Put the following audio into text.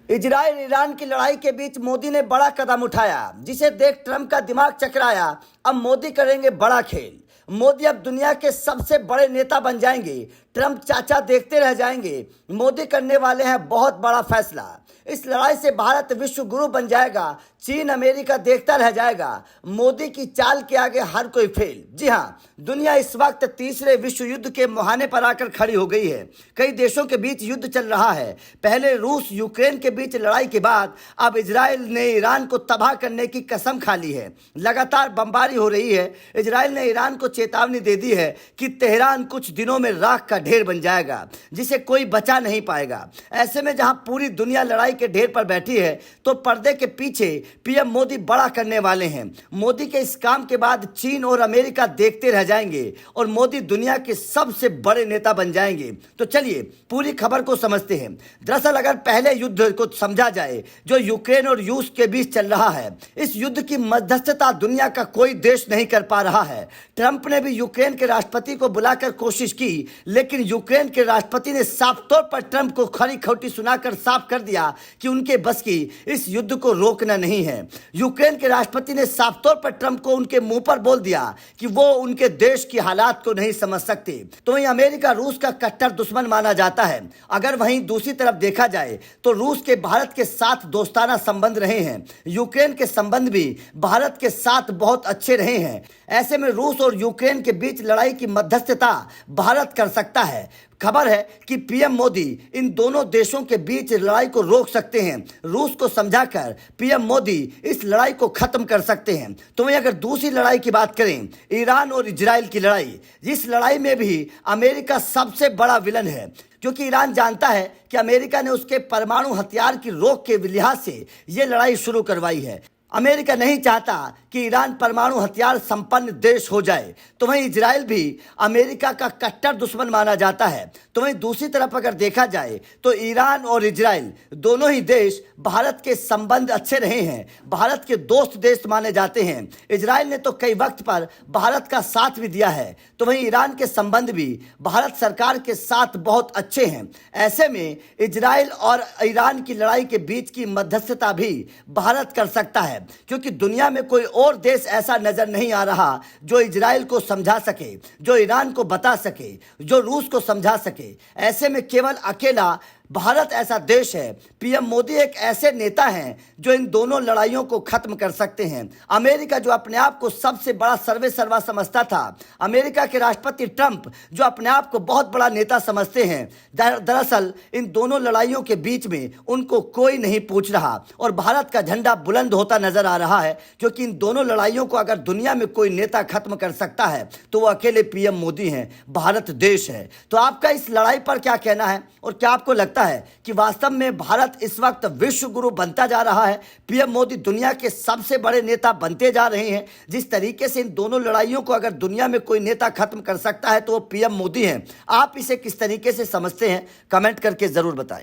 Israel Iran की लड़ाई के बीच मोदी ने बड़ा कदम उठाया, जिसे देख ट्रंप का दिमाग चकराया। अब मोदी करेंगे बड़ा खेल। मोदी अब दुनिया के सबसे बड़े नेता बन जाएंगे। ट्रंप चाचा देखते रह जाएंगे। मोदी करने वाले हैं बहुत बड़ा फैसला। इस लड़ाई से भारत विश्व गुरु बन जाएगा। चीन अमेरिका देखता रह जाएगा। मोदी की चाल के आगे हर कोई फेल। जी हाँ, दुनिया इस वक्त तीसरे विश्व युद्ध के मुहाने पर आकर खड़ी हो गई है। कई देशों के बीच युद्ध चल रहा है। पहले रूस यूक्रेन के बीच लड़ाई के बाद अब इजराइल ने ईरान को तबाह करने की कसम खा ली है। लगातार बमबारी हो रही है। इजराइल ने ईरान को चेतावनी दे दी है कि तेहरान कुछ दिनों में राख का ढेर बन जाएगा, जिसे कोई बचा नहीं पाएगा। ऐसे में जहां पूरी दुनिया लड़ाई के ढेर पर बैठी है, तो पर्दे के पीछे पीएम मोदी बड़ा करने वाले हैं। मोदी के इस काम के बाद चीन और अमेरिका देखते रह जाएंगे और मोदी दुनिया के सबसे बड़े नेता बन जाएंगे। तो चलिए पूरी खबर को समझते हैं। दरअसल अगर पहले युद्ध को समझा जाए जो यूक्रेन और रूस के बीच चल रहा है, इस युद्ध की मध्यस्थता दुनिया का कोई देश नहीं कर पा रहा है। ट्रंप ने भी यूक्रेन के राष्ट्रपति को बुलाकर कोशिश की, लेकिन यूक्रेन के राष्ट्रपति ने साफ तौर पर ट्रंप को खरी खोटी सुनाकर साफ कर दिया कि उनके बस की इस युद्ध को रोकना नहीं है। यूक्रेन के राष्ट्रपति ने साफ तौर पर ट्रंप को उनके मुंह पर बोल दिया कि वो उनके देश की हालात को नहीं समझ सकते। तो वहीं अमेरिका रूस का कट्टर दुश्मन माना जाता है। अगर वहीं दूसरी तरफ देखा जाए तो रूस के भारत के साथ दोस्ताना संबंध रहे हैं। यूक्रेन के संबंध भी भारत के साथ बहुत अच्छे रहे हैं। ऐसे में रूस और यूक्रेन के बीच लड़ाई की मध्यस्थता भारत कर सकता है। खबर है कि पीएम मोदी इन दोनों देशों के बीच लड़ाई को रोक सकते हैं। रूस को समझाकर पीएम मोदी इस लड़ाई को खत्म कर सकते हैं। तो वहीं अगर दूसरी लड़ाई की बात करें, ईरान और इजराइल की लड़ाई, इस लड़ाई में भी अमेरिका सबसे बड़ा विलन है, क्योंकि ईरान जानता है कि अमेरिका ने उसके परमाणु हथियार की रोक के लिहाज से ये लड़ाई शुरू करवाई है। अमेरिका नहीं चाहता कि ईरान परमाणु हथियार संपन्न देश हो जाए। तो वहीं इजराइल भी अमेरिका का कट्टर दुश्मन माना जाता है। तो वहीं दूसरी तरफ अगर देखा जाए तो ईरान और इजराइल दोनों ही देश भारत के संबंध अच्छे रहे हैं, भारत के दोस्त देश माने जाते हैं। इजराइल ने तो कई वक्त पर भारत का साथ भी दिया है। तो वहीं ईरान के संबंध भी भारत सरकार के साथ बहुत अच्छे हैं। ऐसे में इजराइल और ईरान की लड़ाई के बीच की मध्यस्थता भी भारत कर सकता है, क्योंकि दुनिया में कोई और देश ऐसा नजर नहीं आ रहा जो इजराइल को समझा सके, जो ईरान को बता सके, जो रूस को समझा सके। ऐसे में केवल अकेला भारत ऐसा देश है। पीएम मोदी एक ऐसे नेता हैं जो इन दोनों लड़ाइयों को खत्म कर सकते हैं। अमेरिका जो अपने आप को सबसे बड़ा सर्वे सर्वा समझता था, अमेरिका के राष्ट्रपति ट्रंप जो अपने आप को बहुत बड़ा नेता समझते हैं, दरअसल इन दोनों लड़ाइयों के बीच में उनको कोई नहीं पूछ रहा और भारत का झंडा बुलंद होता नजर आ रहा है। क्योंकि इन दोनों लड़ाइयों को अगर दुनिया में कोई नेता खत्म कर सकता है तो वो अकेले पीएम मोदी हैं, भारत देश है। तो आपका इस लड़ाई पर क्या कहना है और क्या आपको लगता है कि वास्तव में भारत इस वक्त विश्व गुरु बनता जा रहा है? पीएम मोदी दुनिया के सबसे बड़े नेता बनते जा रहे हैं। जिस तरीके से इन दोनों लड़ाइयों को अगर दुनिया में कोई नेता खत्म कर सकता है तो वो पीएम मोदी हैं। आप इसे किस तरीके से समझते हैं? कमेंट करके जरूर बताएं।